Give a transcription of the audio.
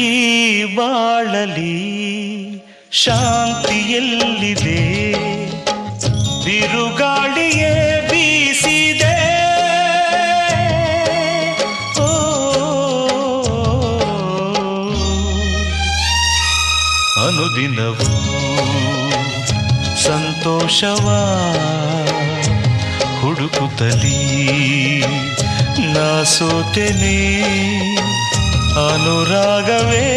ಈ ಬಾಳಲಿ ಶಾಂತಿಯೆಲ್ಲಿದೆ, ಬಿರುಗಾಳಿಯೇ ಬೀಸಿದೆ. ಓ ಅನುದಿನವೂ ಸಂತೋಷವ ಹುಡುಕುತ್ತಲೀ ನಾ ಸೋತೆನೆ, ಅನುರಾಗವೇ